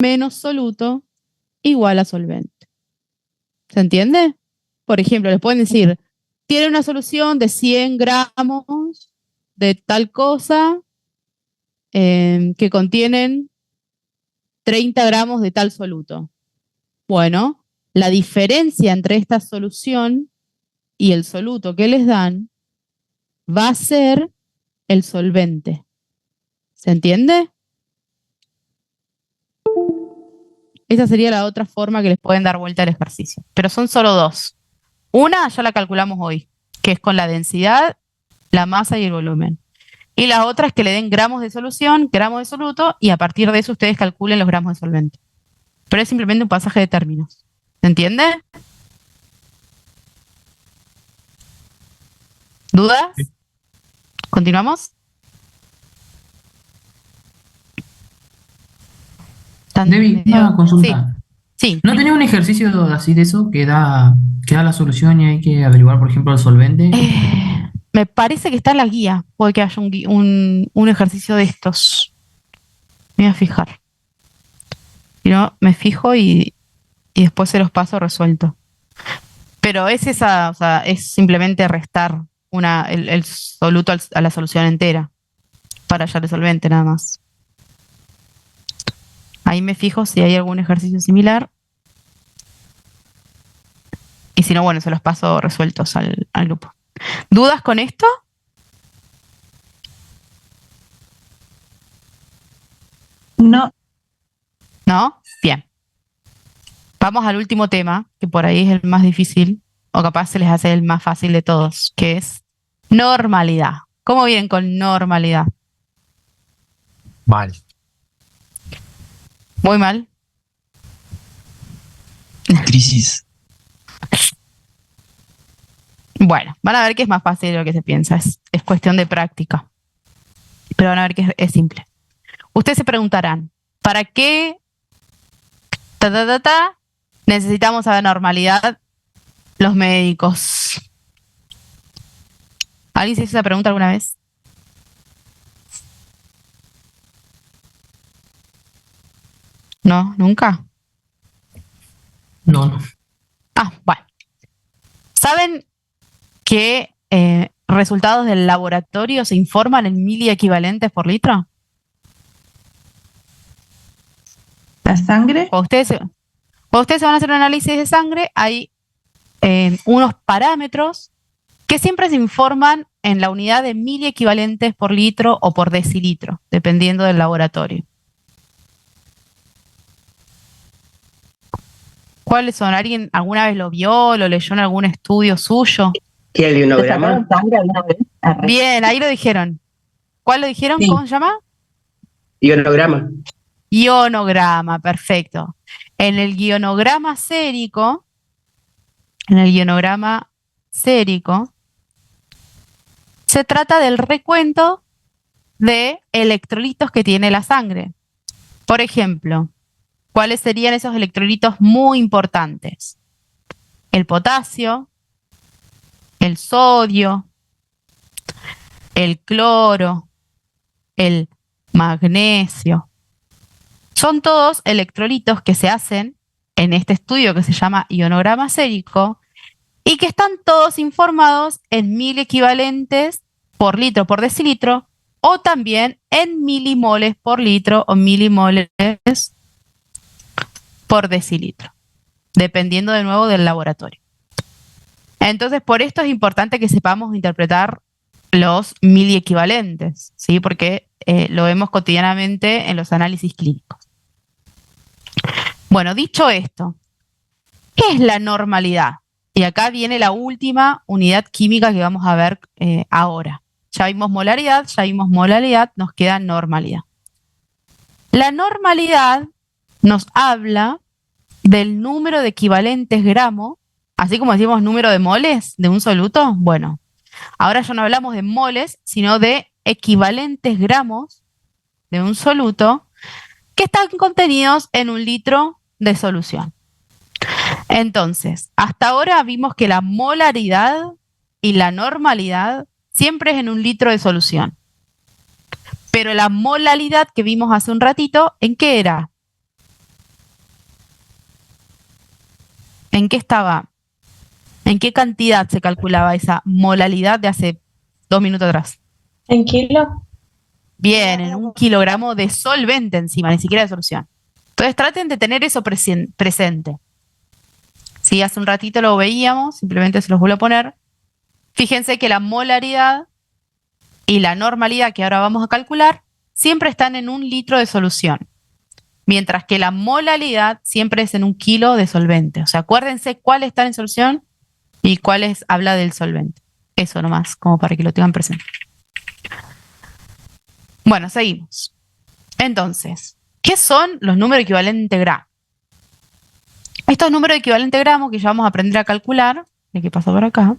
menos soluto igual a solvente. ¿Se entiende? Por ejemplo, les pueden decir, tiene una solución de 100 gramos de tal cosa que contienen 30 gramos de tal soluto. Bueno, la diferencia entre esta solución y el soluto que les dan va a ser el solvente. ¿Se entiende? Esa sería la otra forma que les pueden dar vuelta al ejercicio. Pero son solo dos. Una ya la calculamos hoy, que es con la densidad, la masa y el volumen. Y la otra es que le den gramos de solución, gramos de soluto, y a partir de eso ustedes calculen los gramos de solvente. Pero es simplemente un pasaje de términos. ¿Se entiende? ¿Dudas? Sí. ¿Continuamos? Debbie, una consulta. Sí. ¿No tenía un ejercicio así de eso que da la solución y hay que averiguar, por ejemplo, el solvente? Me parece que está en la guía. Puede que haya un ejercicio de estos. Me voy a fijar. Si no, me fijo y después se los paso resuelto. Pero es esa, o sea, es simplemente restar el soluto a la solución entera para hallar el solvente nada más. Ahí me fijo si hay algún ejercicio similar. Y si no, bueno, se los paso resueltos al grupo. ¿Dudas con esto? No. ¿No? Bien. Vamos al último tema, que por ahí es el más difícil, o capaz se les hace el más fácil de todos, que es normalidad. ¿Cómo vienen con normalidad? Mal. Muy mal. Crisis. Bueno, van a ver que es más fácil de lo que se piensa, es cuestión de práctica. Pero van a ver que es simple. Ustedes se preguntarán, ¿para qué necesitamos saber normalidad los médicos? ¿Alguien se hizo esa pregunta alguna vez? ¿No? ¿Nunca? No. Ah, bueno. ¿Saben que resultados del laboratorio se informan en miliequivalentes por litro? ¿La sangre? Cuando ustedes se van a hacer un análisis de sangre, hay unos parámetros que siempre se informan en la unidad de miliequivalentes por litro o por decilitro, dependiendo del laboratorio. ¿Cuáles son? ¿Alguien alguna vez lo vio, lo leyó en algún estudio suyo? ¿Qué, el ¿Te ionograma? sacaron sangre alguna vez? Bien, ahí lo dijeron. ¿Cuál lo dijeron? Sí. ¿Cómo se llama? Ionograma. Ionograma, perfecto. En el ionograma sérico, se trata del recuento de electrolitos que tiene la sangre. Por ejemplo, ¿cuáles serían esos electrolitos muy importantes? El potasio, el sodio, el cloro, el magnesio. Son todos electrolitos que se hacen en este estudio que se llama ionograma sérico y que están todos informados en 1000 equivalentes por litro por decilitro o también en milimoles por litro o milimoles por decilitro, dependiendo de nuevo del laboratorio. Entonces, por esto es importante que sepamos interpretar los miliequivalentes, ¿sí? Porque lo vemos cotidianamente en los análisis clínicos. Bueno, dicho esto, ¿qué es la normalidad? Y acá viene la última unidad química que vamos a ver ahora. Ya vimos molaridad, nos queda normalidad. La normalidad nos habla del número de equivalentes gramos, así como decimos número de moles de un soluto. Bueno, ahora ya no hablamos de moles, sino de equivalentes gramos de un soluto que están contenidos en un litro de solución. Entonces, hasta ahora vimos que la molaridad y la normalidad siempre es en un litro de solución. Pero la molalidad que vimos hace un ratito, ¿en qué era? ¿En qué estaba? ¿En qué cantidad se calculaba esa molalidad de hace 2 minutos atrás? ¿En kilo? Bien, en 1 kilogramo de solvente encima, ni siquiera de solución. Entonces traten de tener eso presente. Sí, hace un ratito lo veíamos, simplemente se los vuelvo a poner. Fíjense que la molaridad y la normalidad que ahora vamos a calcular siempre están en 1 litro de solución, mientras que la molalidad siempre es en 1 kilo de solvente. O sea, acuérdense cuáles están en solución y cuáles habla del solvente. Eso nomás, como para que lo tengan presente. Bueno, seguimos. Entonces, ¿qué son los números equivalentes gramos? Estos números equivalentes gramos que ya vamos a aprender a calcular, ¿qué pasa por acá?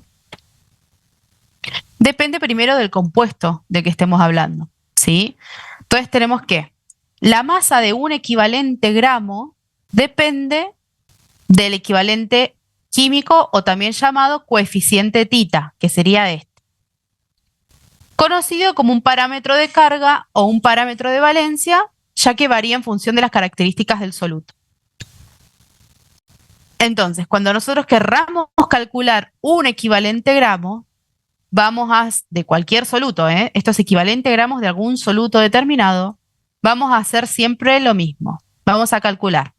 Depende primero del compuesto de que estemos hablando, ¿sí? Entonces tenemos que la masa de un equivalente gramo depende del equivalente químico o también llamado coeficiente tita, que sería este, conocido como un parámetro de carga o un parámetro de valencia, ya que varía en función de las características del soluto. Entonces, cuando nosotros querramos calcular un equivalente gramo, de cualquier soluto, estos equivalentes gramos de algún soluto determinado, vamos a hacer siempre lo mismo. Vamos a calcular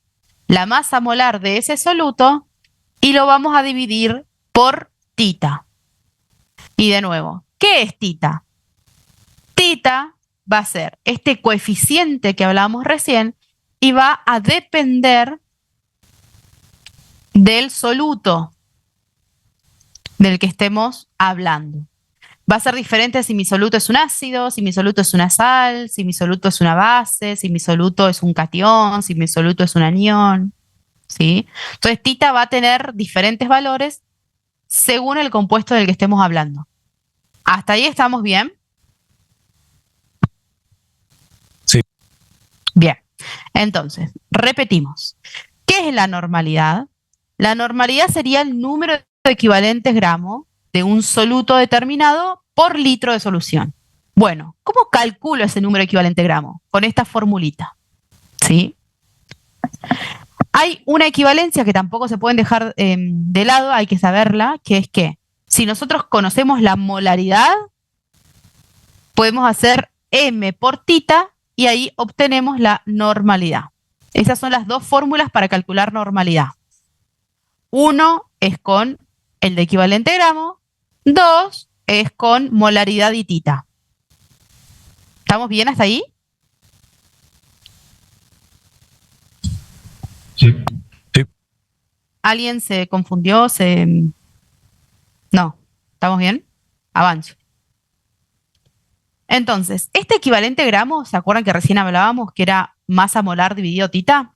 la masa molar de ese soluto y lo vamos a dividir por tita. Y de nuevo, ¿qué es tita? Tita va a ser este coeficiente que hablábamos recién y va a depender del soluto del que estemos hablando. Va a ser diferente si mi soluto es un ácido, si mi soluto es una sal, si mi soluto es una base, si mi soluto es un catión, si mi soluto es un anión, ¿sí? Entonces, tita va a tener diferentes valores según el compuesto del que estemos hablando. ¿Hasta ahí estamos bien? Sí. Bien. Entonces, repetimos. ¿Qué es la normalidad? La normalidad sería el número de equivalentes gramos de un soluto determinado por litro de solución. Bueno, ¿cómo calculo ese número equivalente gramo? Con esta formulita, ¿sí? Hay una equivalencia que tampoco se pueden dejar de lado, hay que saberla, que es que si nosotros conocemos la molaridad, podemos hacer m por tita y ahí obtenemos la normalidad. Esas son las dos fórmulas para calcular normalidad. Uno es con el de equivalente gramo, 2 es con molaridad y tita. ¿Estamos bien hasta ahí? Sí. Sí. ¿Alguien se confundió? No. ¿Estamos bien? Avanzo. Entonces, este equivalente gramo, ¿se acuerdan que recién hablábamos que era masa molar dividido tita?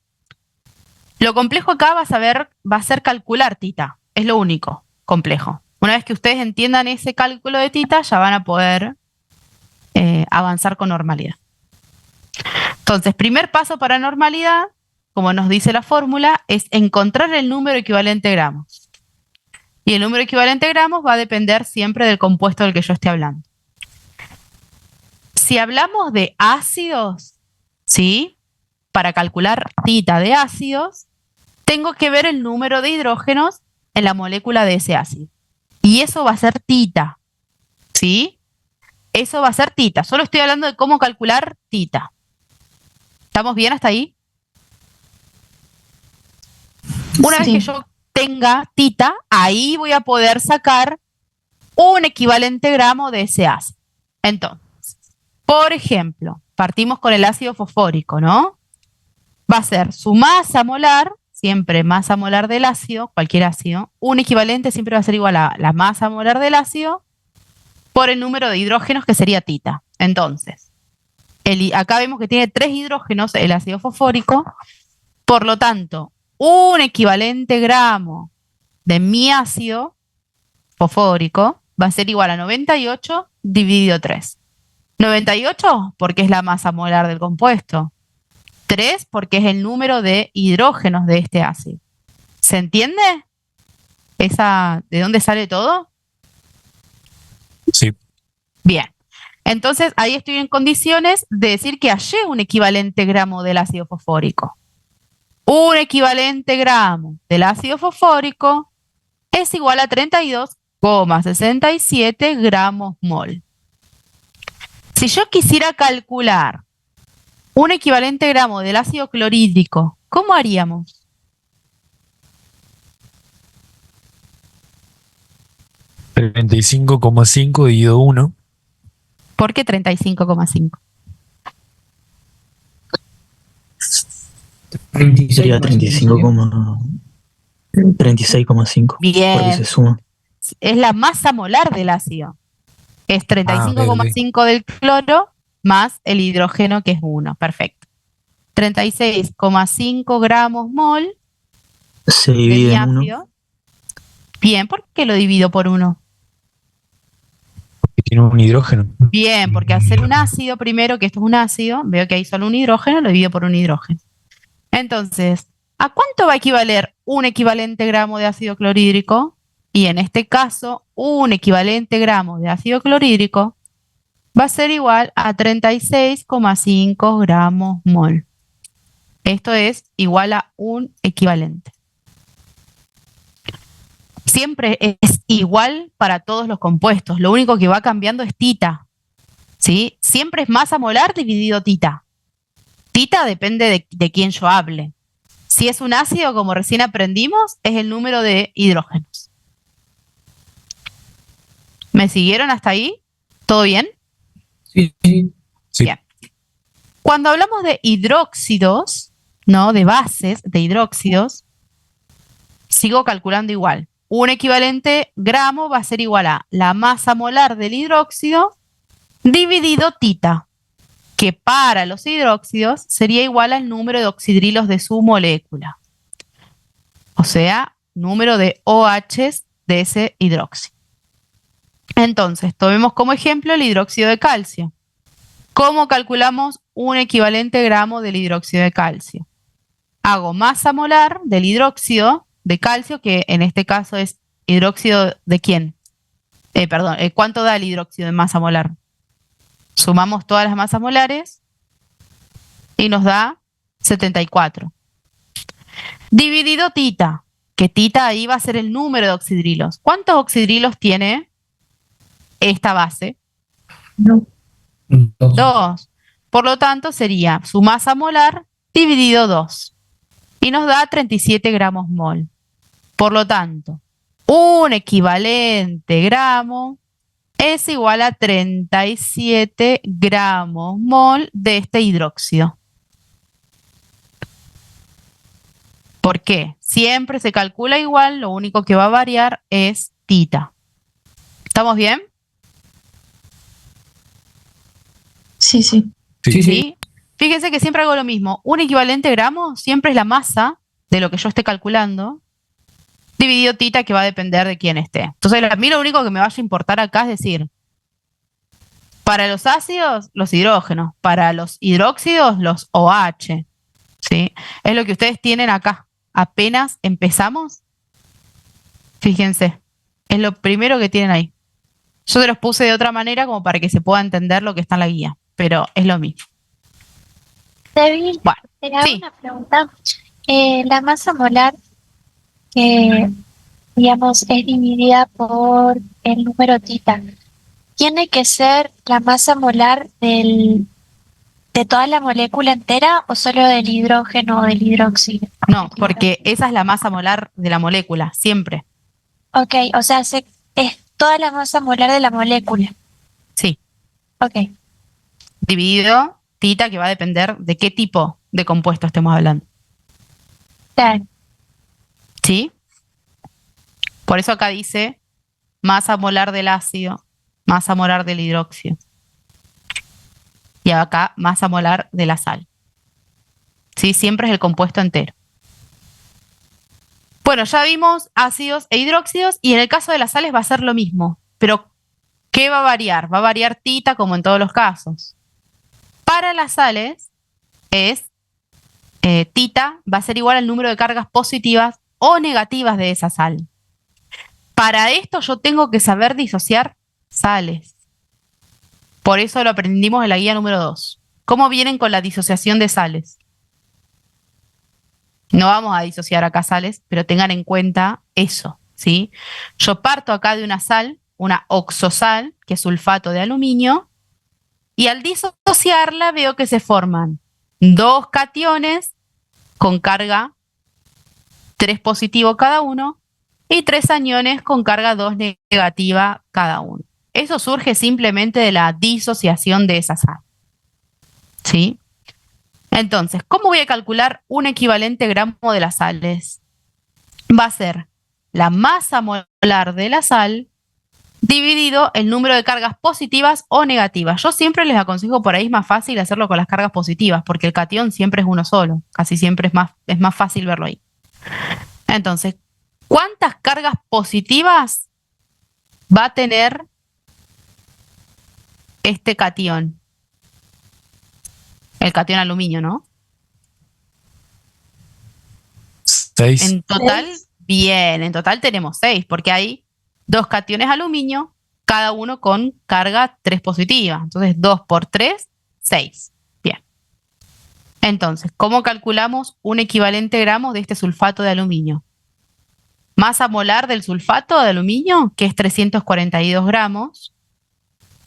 Lo complejo acá va a ser calcular tita. Es lo único complejo. Una vez que ustedes entiendan ese cálculo de tita, ya van a poder avanzar con normalidad. Entonces, primer paso para normalidad, como nos dice la fórmula, es encontrar el número equivalente gramos. Y el número equivalente gramos va a depender siempre del compuesto del que yo esté hablando. Si hablamos de ácidos, ¿sí? Para calcular tita de ácidos, tengo que ver el número de hidrógenos en la molécula de ese ácido. Y eso va a ser tita, ¿sí? Eso va a ser tita. Solo estoy hablando de cómo calcular tita. ¿Estamos bien hasta ahí? Una vez que yo tenga tita, ahí voy a poder sacar un equivalente gramo de ese ácido. Entonces, por ejemplo, partimos con el ácido fosfórico, ¿no? Va a ser su masa molar, siempre masa molar del ácido, cualquier ácido, un equivalente siempre va a ser igual a la masa molar del ácido por el número de hidrógenos que sería tita. Entonces, acá vemos que tiene 3 hidrógenos el ácido fosfórico, por lo tanto, un equivalente gramo de mi ácido fosfórico va a ser igual a 98 dividido 3. 98 porque es la masa molar del compuesto. 3 porque es el número de hidrógenos de este ácido. ¿Se entiende? ¿De dónde sale todo? Sí. Bien. Entonces, ahí estoy en condiciones de decir que hallé un equivalente gramo del ácido fosfórico. Un equivalente gramo del ácido fosfórico es igual a 32,67 gramos mol. Si yo quisiera calcular un equivalente gramo del ácido clorhídrico, ¿cómo haríamos? $35,5 dividido 1. ¿Por qué 35,5? 26 Sería más 5 36,5. Porque Bien, se suma. es la masa molar del ácido. Es verde. 35,5 del cloro más el hidrógeno que es 1. Perfecto. 36,5 gramos mol Se de divide mi en 1. ácido. Bien, ¿por qué lo divido por 1? Que tiene un hidrógeno. Bien, porque al ser un ácido primero, que esto es un ácido, veo que hay solo un hidrógeno, lo divido por un hidrógeno. Entonces, ¿a cuánto va a equivaler un equivalente gramo de ácido clorhídrico? Y en este caso, un equivalente gramo de ácido clorhídrico va a ser igual a 36,5 gramos mol. Esto es igual a un equivalente. Siempre es igual para todos los compuestos. Lo único que va cambiando es tita. ¿Sí? Siempre es masa molar dividido tita. Tita depende de quién yo hable. Si es un ácido, como recién aprendimos, es el número de hidrógenos. ¿Me siguieron hasta ahí? ¿Todo bien? Sí, sí. Sí. Bien. Cuando hablamos de hidróxidos, ¿no? De bases de hidróxidos, sigo calculando igual. Un equivalente gramo va a ser igual a la masa molar del hidróxido dividido tita, que para los hidróxidos sería igual al número de oxidrilos de su molécula. O sea, número de OHs de ese hidróxido. Entonces, tomemos como ejemplo el hidróxido de calcio. ¿Cómo calculamos un equivalente gramo del hidróxido de calcio? Hago masa molar del hidróxido de calcio, que en este caso es hidróxido de ¿quién? ¿Cuánto da el hidróxido de masa molar? Sumamos todas las masas molares y nos da 74. Dividido tita, que tita ahí va a ser el número de oxidrilos. ¿Cuántos oxidrilos tiene esta base? No. 2. Por lo tanto, sería su masa molar dividido 2. Y nos da 37 gramos mol. Por lo tanto, un equivalente gramo es igual a 37 gramos mol de este hidróxido. ¿Por qué? Siempre se calcula igual, lo único que va a variar es tita. ¿Estamos bien? Sí, sí. Sí, sí. ¿Sí? Fíjense que siempre hago lo mismo. Un equivalente gramo siempre es la masa de lo que yo esté calculando, dividido tita, que va a depender de quién esté. Entonces, a mí lo único que me vaya a importar acá es decir, para los ácidos, los hidrógenos, para los hidróxidos, los OH. ¿Sí? Es lo que ustedes tienen acá. Apenas empezamos, fíjense, es lo primero que tienen ahí. Yo se los puse de otra manera como para que se pueda entender lo que está en la guía, pero es lo mismo. David, Bueno, te hago sí. una pregunta. La masa molar, que digamos es dividida por el número tita, ¿tiene que ser la masa molar de toda la molécula entera o solo del hidrógeno o del hidróxido? No, porque esa es la masa molar de la molécula, siempre. Ok, o sea, es toda la masa molar de la molécula. Sí. Ok, Dividido tita, que va a depender de qué tipo de compuesto estemos hablando. claro. ¿Sí? Por eso acá dice masa molar del ácido, masa molar del hidróxido. Y acá masa molar de la sal. ¿Sí? Siempre es el compuesto entero. Bueno, ya vimos ácidos e hidróxidos y en el caso de las sales va a ser lo mismo. Pero, ¿qué va a variar? Va a variar tita como en todos los casos. Para las sales es tita va a ser igual al número de cargas positivas o negativas de esa sal. Para esto yo tengo que saber disociar sales. Por eso lo aprendimos en la guía número 2. ¿Cómo vienen con la disociación de sales? No vamos a disociar acá sales, pero tengan en cuenta eso, ¿sí? Yo parto acá de una sal, una oxosal, que es sulfato de aluminio, y al disociarla veo que se forman dos cationes con carga 3 positivo cada uno y 3 aniones con carga 2 negativa cada uno. Eso surge simplemente de la disociación de esa sal, ¿sí? Entonces, ¿cómo voy a calcular un equivalente gramo de las sales? Va a ser la masa molar de la sal dividido el número de cargas positivas o negativas. Yo siempre les aconsejo, por ahí es más fácil hacerlo con las cargas positivas, porque el catión siempre es uno solo, casi siempre es más fácil verlo ahí. Entonces, ¿cuántas cargas positivas va a tener este catión? El catión aluminio, ¿no? 6. En total, bien, en total tenemos 6, porque hay 2 cationes aluminio, cada uno con carga 3 positiva. Entonces, 2 por 3, 6. Bien. Entonces, ¿cómo calculamos un equivalente gramo de este sulfato de aluminio? Masa molar del sulfato de aluminio, que es 342 gramos,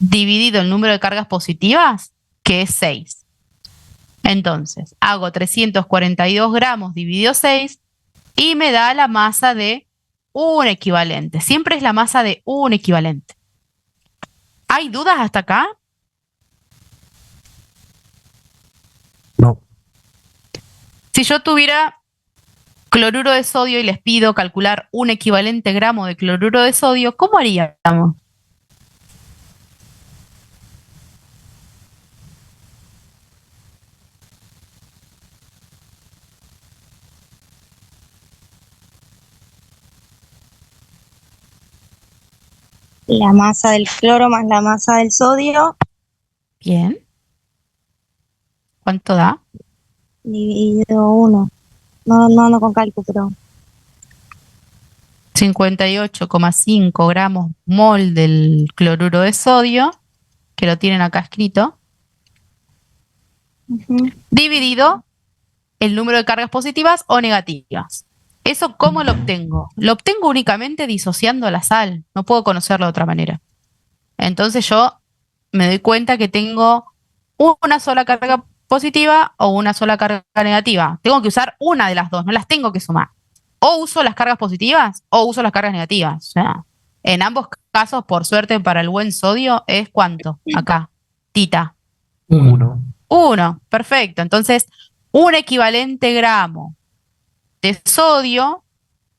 dividido el número de cargas positivas, que es 6. Entonces, hago 342 gramos dividido 6 y me da la masa de un equivalente. Siempre es la masa de un equivalente. ¿Hay dudas hasta acá? No. Si yo tuviera cloruro de sodio y les pido calcular un equivalente gramo de cloruro de sodio, ¿cómo haríamos? La masa del cloro más la masa del sodio Bien. ¿Cuánto da? dividido 1. No ando con cálculo, pero 58,5 gramos mol del cloruro de sodio, que lo tienen acá escrito, dividido el número de cargas positivas o negativas. ¿Eso cómo lo obtengo? Lo obtengo únicamente disociando la sal, no puedo conocerlo de otra manera. Entonces yo me doy cuenta que tengo una sola carga positiva o una sola carga negativa. Tengo que usar una de las dos, no las tengo que sumar. O uso las cargas positivas o uso las cargas negativas. O sea, en ambos casos, por suerte, para el buen sodio, es ¿cuánto? Acá, tita. 1. 1, perfecto. Entonces, un equivalente gramo de sodio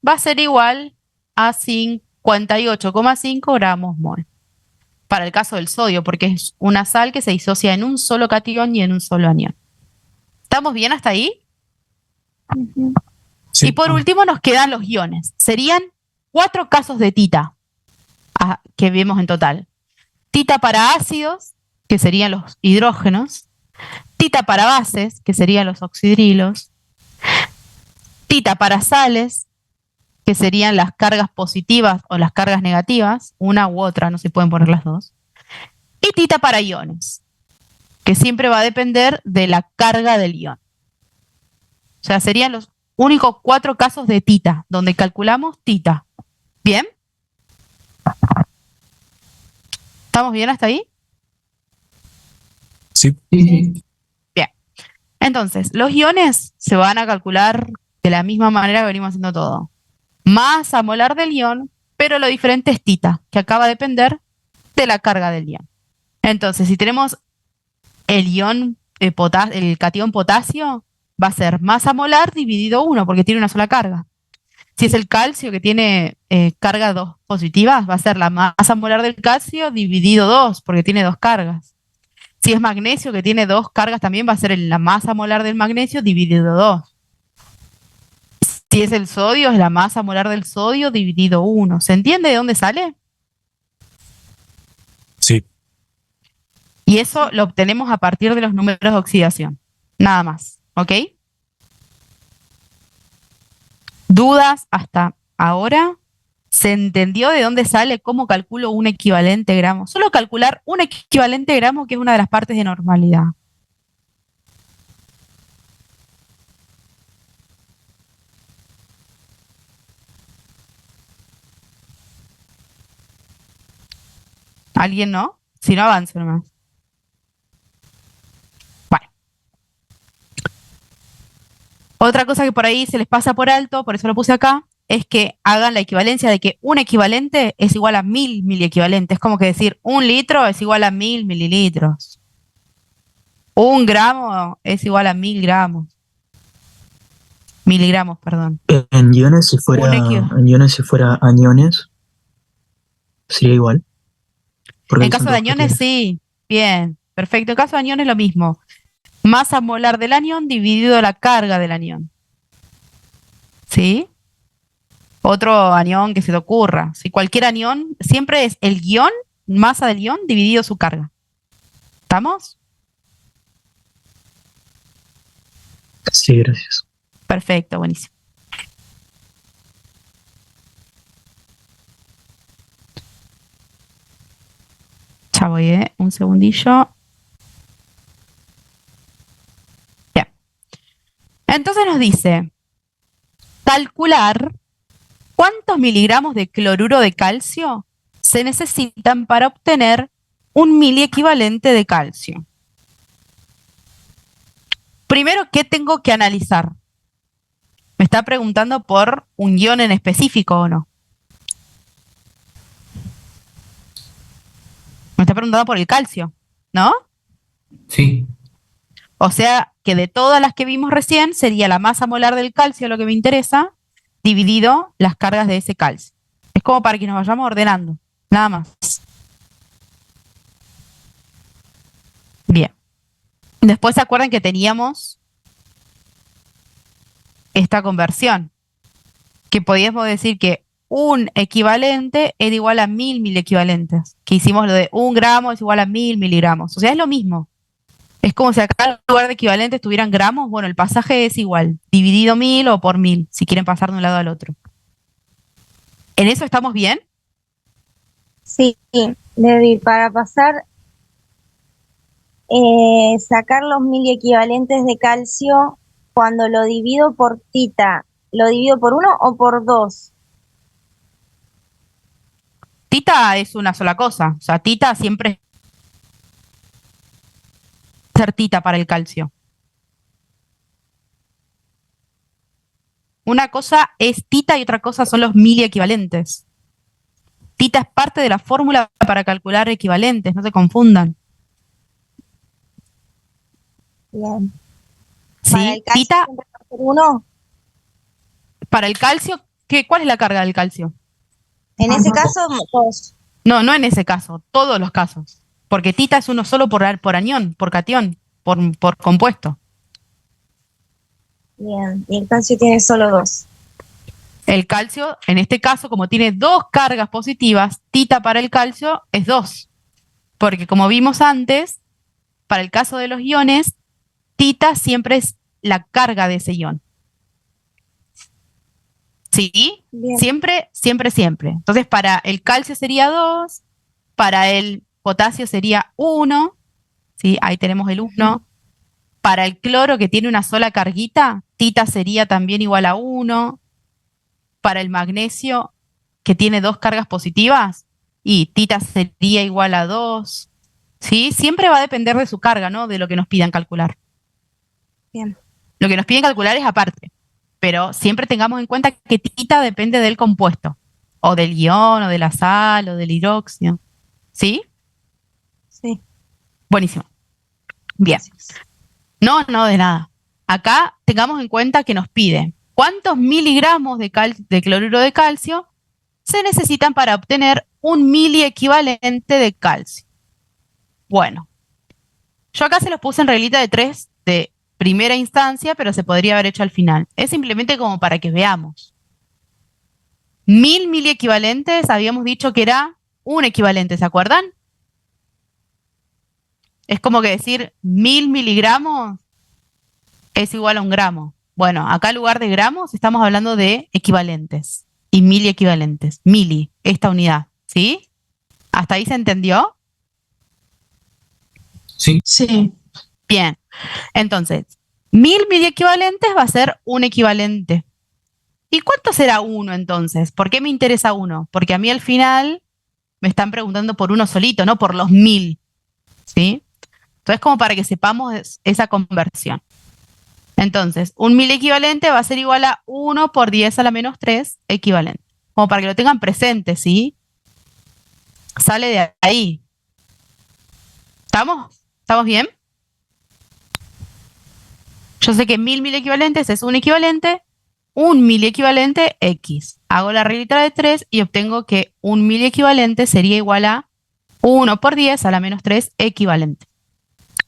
va a ser igual a 58,5 gramos mol. Para el caso del sodio, porque es una sal que se disocia en un solo catión y en un solo anión. ¿Estamos bien hasta ahí? Sí. Y por último nos quedan los iones. Serían 4 casos de tita que vemos en total. Tita para ácidos, que serían los hidrógenos. Tita para bases, que serían los oxidrilos. Tita para sales, que serían las cargas positivas o las cargas negativas, una u otra, no se pueden poner las dos. Y tita para iones, que siempre va a depender de la carga del ion. O sea, serían los únicos 4 casos de tita, donde calculamos tita. ¿Bien? ¿Estamos bien hasta ahí? Sí. Sí. Bien. Entonces, los iones se van a calcular de la misma manera que venimos haciendo todo. Masa molar del ion, pero lo diferente es tita, que acá va a depender de la carga del ion. Entonces, si tenemos el ion, el catión potasio, va a ser masa molar dividido 1, porque tiene una sola carga. Si es el calcio que tiene carga 2 positivas, va a ser la masa molar del calcio dividido 2, porque tiene 2 cargas. Si es magnesio que tiene 2 cargas también, va a ser la masa molar del magnesio dividido 2. Si es el sodio, es la masa molar del sodio dividido 1. ¿Se entiende de dónde sale? Sí. Y eso lo obtenemos a partir de los números de oxidación. Nada más, ¿ok? ¿Dudas hasta ahora? ¿Se entendió de dónde sale? ¿Cómo calculo un equivalente gramo? Solo calcular un equivalente gramo, que es una de las partes de normalidad. ¿Alguien no? Si no, avanzo nomás. Bueno. Otra cosa que por ahí se les pasa por alto, por eso lo puse acá, es que hagan la equivalencia de que un equivalente es igual a 1000 miliequivalentes. Es como que decir, 1 litro es igual a 1000 mililitros. 1 gramo es igual a 1000 gramos. Miligramos, perdón. En iones, si fuera, Un equi- en iones, si fuera aniones, sería igual. Porque En ahí son caso de todos aniones, cationes. sí. Bien, perfecto. En caso de aniones, lo mismo. Masa molar del anión dividido la carga del anión. ¿Sí? Otro anión que se te ocurra. Si cualquier anión, siempre es el guión, masa del guión, dividido su carga. ¿Estamos? Sí, gracias. Perfecto, buenísimo. Ya voy, un segundillo. Bien. Entonces nos dice, calcular cuántos miligramos de cloruro de calcio se necesitan para obtener un miliequivalente de calcio. Primero, ¿qué tengo que analizar? Me está preguntando por un ion en específico o no. Me está preguntando por el calcio, ¿no? Sí, O sea que de todas las que vimos recién sería la masa molar del calcio lo que me interesa, dividido las cargas de ese calcio. Es como para que nos vayamos ordenando, nada más. Bien. Después se acuerdan que teníamos esta conversión, que podíamos decir que un equivalente era igual a 1000 miliequivalentes, que hicimos lo de 1 gramo es igual a 1000 miligramos. O sea, es lo mismo. Es como si acá en lugar de equivalentes tuvieran gramos. Bueno, el pasaje es igual, dividido 1000 o por 1000, si quieren pasar de un lado al otro. ¿En eso estamos bien? Sí, Debbie, para pasar, sacar los 1000 equivalentes de calcio, cuando lo divido por tita, ¿lo divido por 1 o por 2? Tita es una sola cosa. O sea, tita siempre es ser tita para el calcio. Una cosa es tita y otra cosa son los miliequivalentes. Tita es parte de la fórmula para calcular equivalentes, no se confundan. Bien. Para ¿Sí? el calcio Tita, siempre va a ser 1. para el calcio, ¿cuál es la carga del calcio? En ese caso, 2. No, no en ese caso, todos los casos. Porque tita es uno solo por anión, por catión, por compuesto. Bien, y el calcio tiene solo 2. El calcio, en este caso, como tiene dos cargas positivas, tita para el calcio es 2. Porque como vimos antes, para el caso de los iones, tita siempre es la carga de ese ion. ¿Sí? Bien. Siempre, siempre, siempre. Entonces, para el calcio sería 2, para el potasio sería 1, ¿sí? Ahí tenemos el 1. Para el cloro, que tiene una sola carguita, tita sería también igual a 1. Para el magnesio, que tiene dos cargas positivas, y tita sería igual a 2. ¿Sí? Siempre va a depender de su carga, ¿no? De lo que nos pidan calcular. Bien. Lo que nos piden calcular es aparte, pero siempre tengamos en cuenta que tita depende del compuesto, o del ion, o de la sal, o del hidróxido. ¿Sí? Sí. Buenísimo. Bien. No, no, de nada. Acá tengamos en cuenta que nos pide cuántos miligramos de cloruro de calcio se necesitan para obtener un miliequivalente de calcio. Bueno, yo acá se los puse en reglita de 3 de primera instancia, pero se podría haber hecho al final. Es simplemente como para que veamos. 1000 miliequivalentes, habíamos dicho que era un equivalente, ¿se acuerdan? Es como que decir 1000 miligramos es igual a 1 gramo. Bueno, acá en lugar de gramos estamos hablando de equivalentes y miliequivalentes. Mili, esta unidad, ¿sí? ¿Hasta ahí se entendió? sí, Sí. Bien. Entonces, 1000 miliequivalentes va a ser un equivalente. ¿Y cuánto será 1 entonces? ¿Por qué me interesa 1? Porque a mí al final me están preguntando por uno solito, no por los 1000. ¿Sí? Entonces, como para que sepamos esa conversión. Entonces, un 1000 equivalente va a ser igual a 1 por 10 a la menos 3 equivalente. Como para que lo tengan presente, ¿sí? Sale de ahí. ¿Estamos? ¿Estamos bien? Yo sé que 1000 equivalentes es un equivalente, un 1000 equivalente X. Hago la reglita de 3 y obtengo que un 1000 equivalente sería igual a 1 por 10 a la menos 3 equivalente.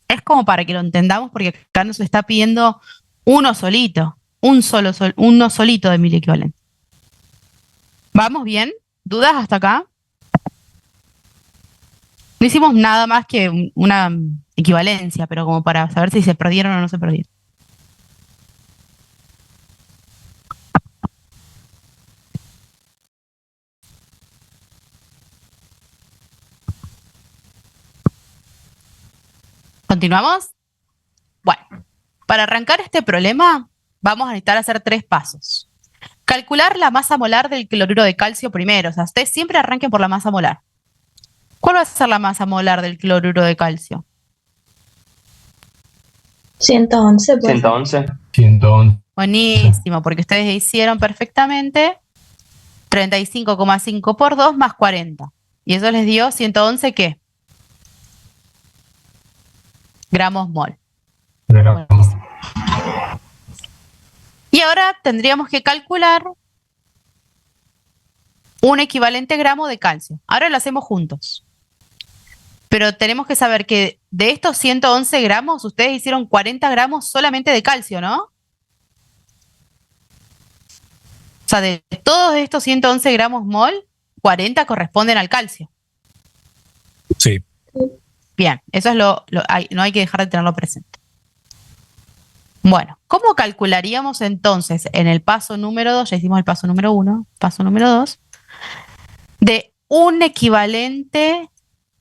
Es como para que lo entendamos porque acá nos está pidiendo uno solito, uno solito de 1000 equivalente. ¿Vamos bien? ¿Dudas hasta acá? No hicimos nada más que una equivalencia, pero como para saber si se perdieron o no se perdieron. ¿Continuamos? Bueno, para arrancar este problema, vamos a necesitar hacer 3 pasos. Calcular la masa molar del cloruro de calcio primero. O sea, ustedes siempre arranquen por la masa molar. ¿Cuál va a ser la masa molar del cloruro de calcio? 111, pues. 111. 111. Buenísimo, porque ustedes hicieron perfectamente 35,5 por 2 más 40. Y eso les dio 111, ¿qué? Gramos mol. Buenísimo. Y ahora tendríamos que calcular un equivalente gramo de calcio. Ahora lo hacemos juntos. Pero tenemos que saber que de estos 111 gramos, ustedes hicieron 40 gramos solamente de calcio, ¿no? O sea, de todos estos 111 gramos mol, 40 corresponden al calcio. Sí. Bien, eso es no hay que dejar de tenerlo presente. Bueno, ¿cómo calcularíamos entonces en el paso número 2? Ya hicimos el paso número 1, paso número 2, de un equivalente,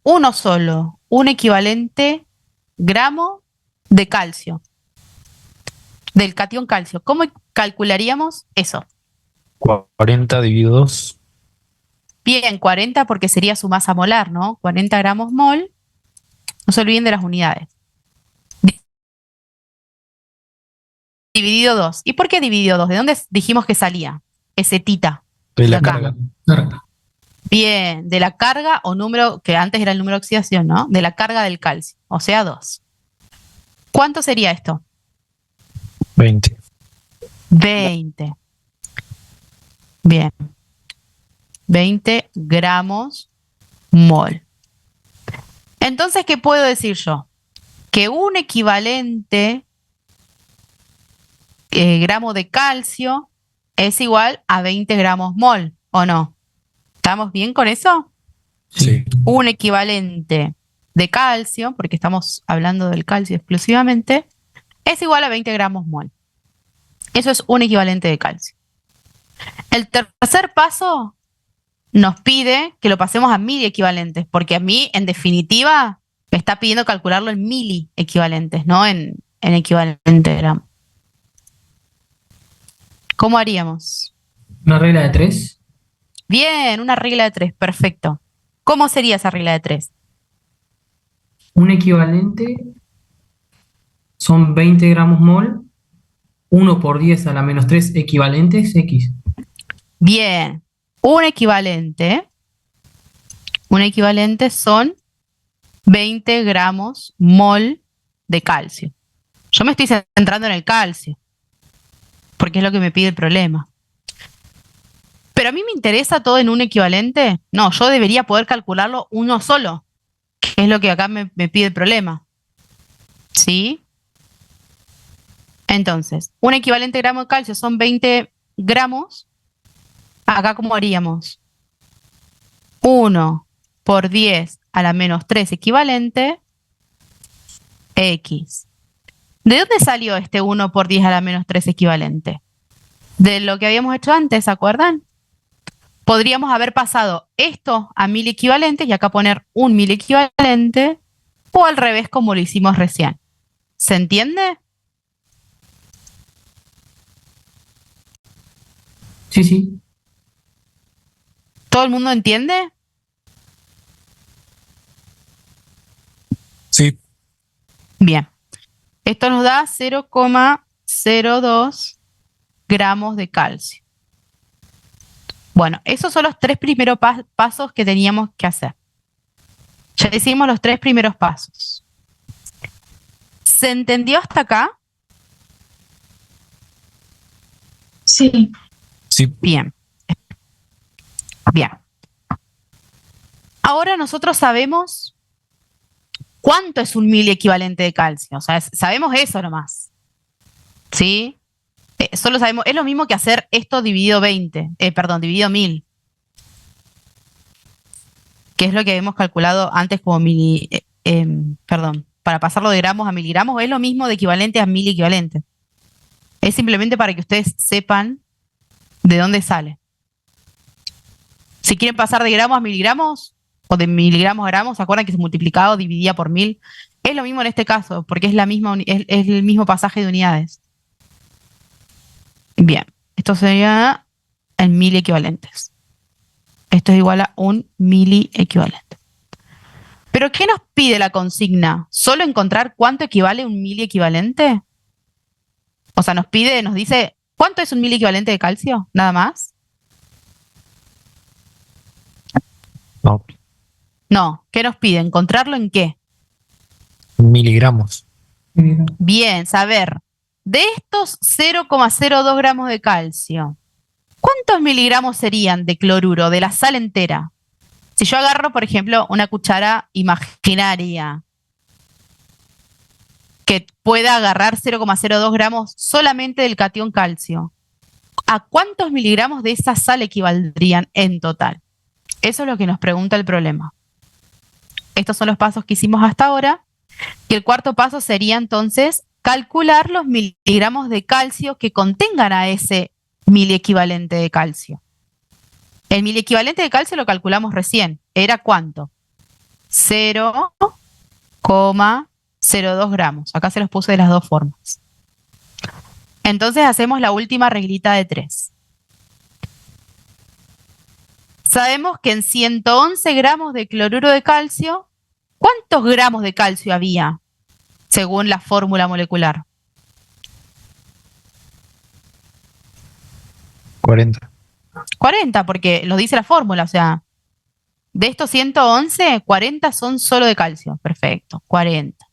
uno solo, un equivalente gramo de calcio, del catión calcio. ¿Cómo calcularíamos eso? 40 dividido 2. Bien, 40 porque sería su masa molar, ¿no? 40 gramos mol. No se olviden de las unidades. Dividido 2. ¿Y por qué dividido 2? ¿De dónde dijimos que salía? Ese tita. De la acá. carga. Carga. Bien, de la carga o número, que antes era el número de oxidación, ¿no? De la carga del calcio, o sea, 2. ¿Cuánto sería esto? 20. 20. Bien. 20 gramos mol. Entonces, ¿qué puedo decir yo? Que un equivalente gramo de calcio es igual a 20 gramos mol, ¿o no? ¿Estamos bien con eso? Sí. Un equivalente de calcio, porque estamos hablando del calcio exclusivamente, es igual a 20 gramos mol. Eso es un equivalente de calcio. El tercer paso nos pide que lo pasemos a mili equivalentes, porque a mí, en definitiva, me está pidiendo calcularlo en mili equivalentes, no en equivalente gramo. ¿Cómo haríamos? Una regla de 3. Bien, una regla de 3, perfecto. ¿Cómo sería esa regla de 3? Un equivalente son 20 gramos mol. 1 por 10 a la menos 3 equivalentes X. Bien, un equivalente son 20 gramos mol de calcio. Yo me estoy centrando en el calcio, porque es lo que me pide el problema. Pero a mí me interesa todo en un equivalente. No, yo debería poder calcularlo uno solo, que es lo que acá me pide el problema. ¿Sí? Entonces, un equivalente gramo de calcio son 20 gramos. Acá, ¿cómo haríamos? 1 por 10 a la menos 3 equivalente X. ¿De dónde salió este 1 por 10 a la menos 3 equivalente? De lo que habíamos hecho antes, ¿se acuerdan? Podríamos haber pasado esto a 1000 equivalentes y acá poner un 1000 equivalente, o al revés como lo hicimos recién. ¿Se entiende? Sí, sí. ¿Todo el mundo entiende? Bien. Esto nos da 0,02 gramos de calcio. Bueno, esos son los 3 primeros pasos que teníamos que hacer. Ya hicimos los 3 primeros pasos. ¿Se entendió hasta acá? Sí. Sí. Bien. Bien. Ahora nosotros sabemos cuánto es un miliequivalente de calcio. O sea, sabemos eso nomás. ¿Sí? Solo sabemos, es lo mismo que hacer esto dividido 20, dividido 1000. Que es lo que hemos calculado antes como para pasarlo de gramos a miligramos, es lo mismo de equivalente a miliequivalente. Es simplemente para que ustedes sepan de dónde sale. Si quieren pasar de gramos a miligramos o de miligramos a gramos, ¿se acuerdan que se multiplicaba o dividía por 1000? Es lo mismo en este caso, porque es el mismo pasaje de unidades. Bien, esto sería en miliequivalentes. Esto es igual a un miliequivalente. ¿Pero qué nos pide la consigna? ¿Solo encontrar cuánto equivale un miliequivalente? O sea, nos dice, ¿cuánto es un miliequivalente de calcio? ¿Nada más? No. No, ¿qué nos pide? ¿Encontrarlo en qué? Miligramos. Bien, saber, de estos 0,02 gramos de calcio, ¿cuántos miligramos serían de cloruro, de la sal entera? Si yo agarro, por ejemplo, una cuchara imaginaria que pueda agarrar 0,02 gramos solamente del catión calcio, ¿a cuántos miligramos de esa sal equivaldrían en total? Eso es lo que nos pregunta el problema. Estos son los pasos que hicimos hasta ahora. Y el cuarto paso sería entonces calcular los miligramos de calcio que contengan a ese miliequivalente de calcio. El miliequivalente de calcio lo calculamos recién. ¿Era cuánto? 0,02 gramos. Acá se los puse de las dos formas. Entonces hacemos la última reglita de 3. Sabemos que en 111 gramos de cloruro de calcio, ¿cuántos gramos de calcio había según la fórmula molecular? 40. 40, porque lo dice la fórmula, o sea, de estos 111, 40 son solo de calcio. Perfecto, 40.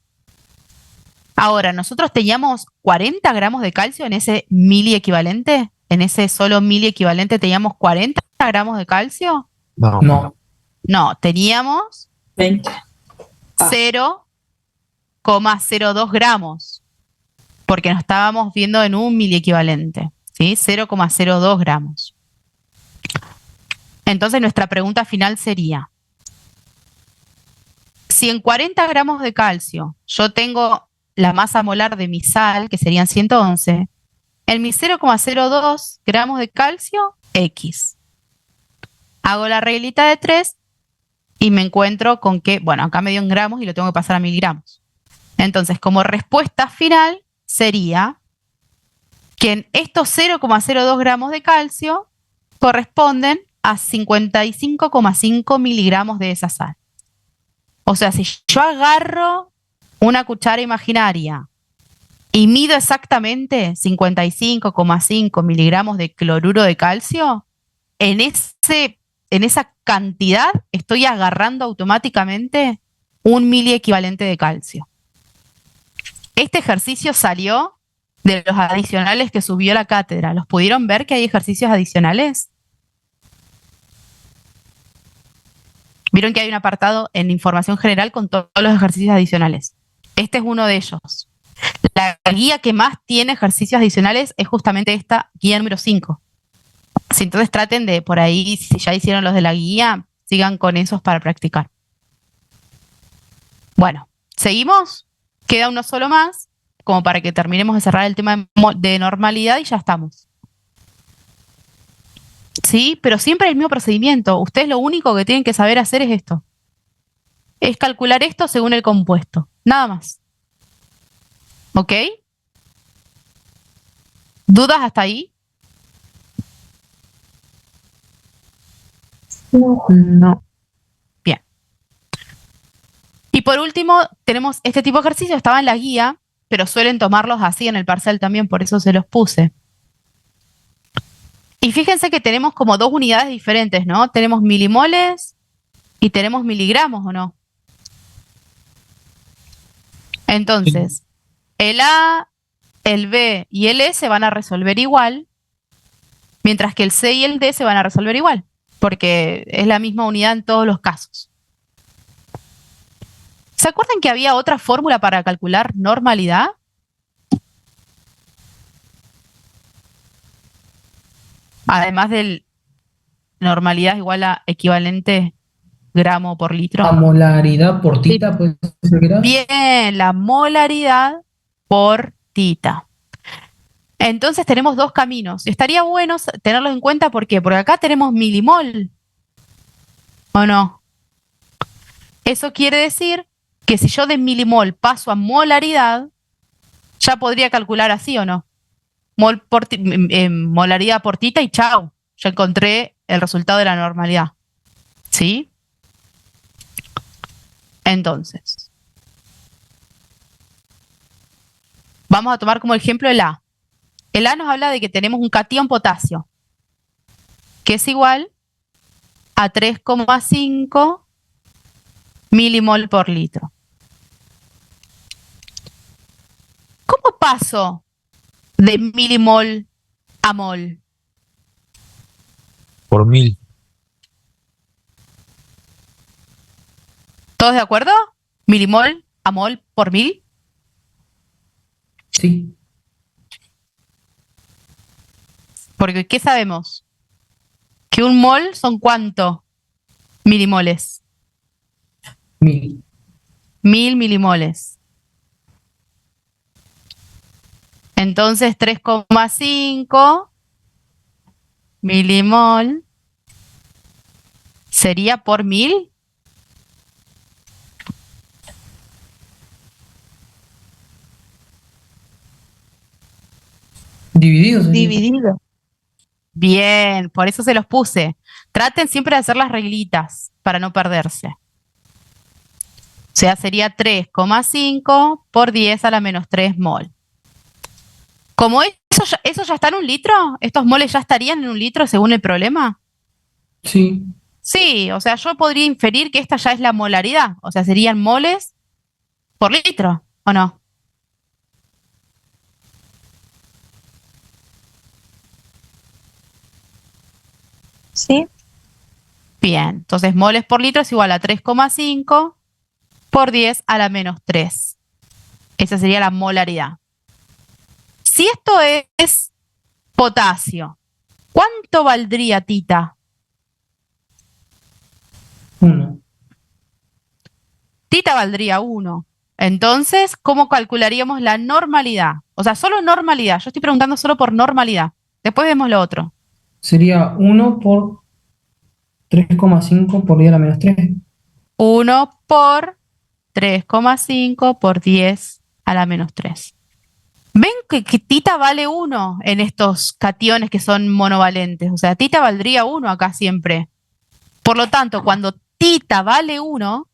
Ahora, ¿nosotros teníamos 40 gramos de calcio en ese miliequivalente? ¿En ese solo miliequivalente teníamos 40 gramos de calcio? No. No. No, teníamos 20. 0,02 gramos, porque nos estábamos viendo en un miliequivalente, ¿sí? 0,02 gramos. Entonces nuestra pregunta final sería, si en 40 gramos de calcio yo tengo la masa molar de mi sal, que serían 111, en mis 0,02 gramos de calcio, X. Hago la reglita de 3 y me encuentro con que, bueno, acá me dio en gramos y lo tengo que pasar a miligramos. Entonces, como respuesta final sería que en estos 0,02 gramos de calcio corresponden a 55,5 miligramos de esa sal. O sea, si yo agarro una cuchara imaginaria y mido exactamente 55,5 miligramos de cloruro de calcio, en esa cantidad estoy agarrando automáticamente un miliequivalente de calcio. Este ejercicio salió de los adicionales que subió la cátedra. ¿Los pudieron ver que hay ejercicios adicionales? Vieron que hay un apartado en información general con todos los ejercicios adicionales. Este es uno de ellos. La guía que más tiene ejercicios adicionales es justamente esta guía número 5. Si entonces traten de, por ahí, si ya hicieron los de la guía, sigan con esos para practicar. Bueno, ¿seguimos? Queda uno solo más, como para que terminemos de cerrar el tema de normalidad y ya estamos. Sí, pero siempre el mismo procedimiento. Ustedes lo único que tienen que saber hacer es esto. Es calcular esto según el compuesto. Nada más. ¿Ok? ¿Dudas hasta ahí? No. No. Bien. Y por último, tenemos este tipo de ejercicio, estaba en la guía, pero suelen tomarlos así en el parcial también, por eso se los puse. Y fíjense que tenemos como dos unidades diferentes, ¿no? Tenemos milimoles y tenemos miligramos, ¿o no? Entonces, el A, el B y el E se van a resolver igual, mientras que el C y el D se van a resolver igual, porque es la misma unidad en todos los casos. ¿Se acuerdan que había otra fórmula para calcular normalidad? Además del normalidad igual a equivalente gramo por litro. A molaridad por tita, puede ser que era. Bien, la molaridad por tita. Entonces tenemos dos caminos. Estaría bueno tenerlos en cuenta, ¿por qué? Porque acá tenemos milimol. ¿O no? Eso quiere decir que si yo de milimol paso a molaridad, ya podría calcular así, ¿o no? Molaridad por tita y chau. Ya encontré el resultado de la normalidad. ¿Sí? Entonces, vamos a tomar como ejemplo el A. El A nos habla de que tenemos un catión potasio, que es igual a 3,5 milimol por litro. ¿Cómo paso de milimol a mol? Por 1000. ¿Todos de acuerdo? Milimol a mol por 1000. Sí, Porque, ¿qué sabemos? Que un mol son ¿cuánto? Milimoles. 1000. 1000 milimoles. Entonces 3,5 milimol sería por 1000. Dividido sería. Dividido. Bien, por eso se los puse. Traten siempre de hacer las reglitas para no perderse. O sea, sería 3,5 por 10 a la menos 3 mol. Como eso ya está en un litro, ¿estos moles ya estarían en un litro según el problema? Sí, Sí, o sea, yo podría inferir que esta ya es la molaridad. O sea, serían moles por litro, ¿o no? ¿Sí? Bien, entonces moles por litro es igual a 3,5 por 10 a la menos 3. Esa sería la molaridad. Si esto es potasio, ¿cuánto valdría tita? 1. Tita valdría 1. Entonces, ¿cómo calcularíamos la normalidad? O sea, solo normalidad. Yo estoy preguntando solo por normalidad. Después vemos lo otro. Sería 1 por 3,5 por 10 a la menos 3. 1 por 3,5 por 10 a la menos 3. ¿Ven que tita vale 1 en estos cationes que son monovalentes? O sea, tita valdría 1 acá siempre. Por lo tanto, cuando tita vale 1,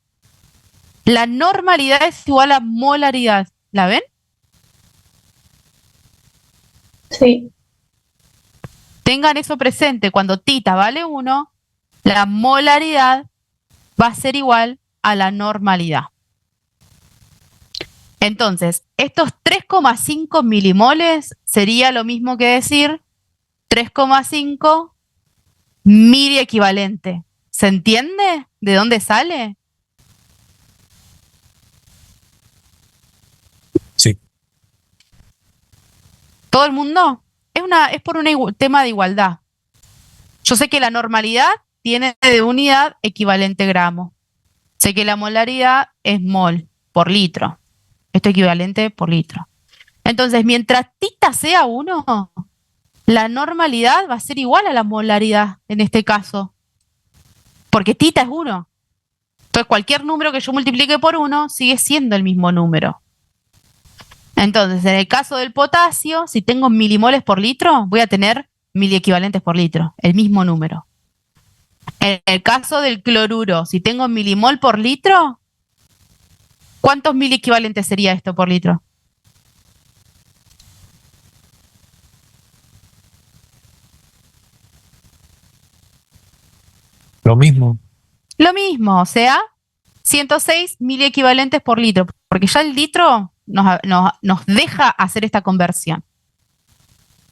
la normalidad es igual a molaridad. ¿La ven? Sí. Tengan eso presente. Cuando tita vale 1, la molaridad va a ser igual a la normalidad. Entonces, estos 3,5 milimoles sería lo mismo que decir 3,5 miliequivalente. ¿Se entiende de dónde sale? Sí. ¿Todo el mundo? Es por un tema de igualdad. Yo sé que la normalidad tiene de unidad equivalente gramo. Sé que la molaridad es mol por litro. Esto es equivalente por litro. Entonces, mientras tita sea 1, la normalidad va a ser igual a la molaridad en este caso. Porque tita es 1. Entonces, cualquier número que yo multiplique por 1 sigue siendo el mismo número. Entonces, en el caso del potasio, si tengo milimoles por litro, voy a tener miliequivalentes por litro, el mismo número. En el caso del cloruro, si tengo milimol por litro, ¿Cuántos miliequivalentes sería esto por litro? Lo mismo. Lo mismo, o sea, 106 miliequivalentes por litro, porque ya el litro nos deja hacer esta conversión.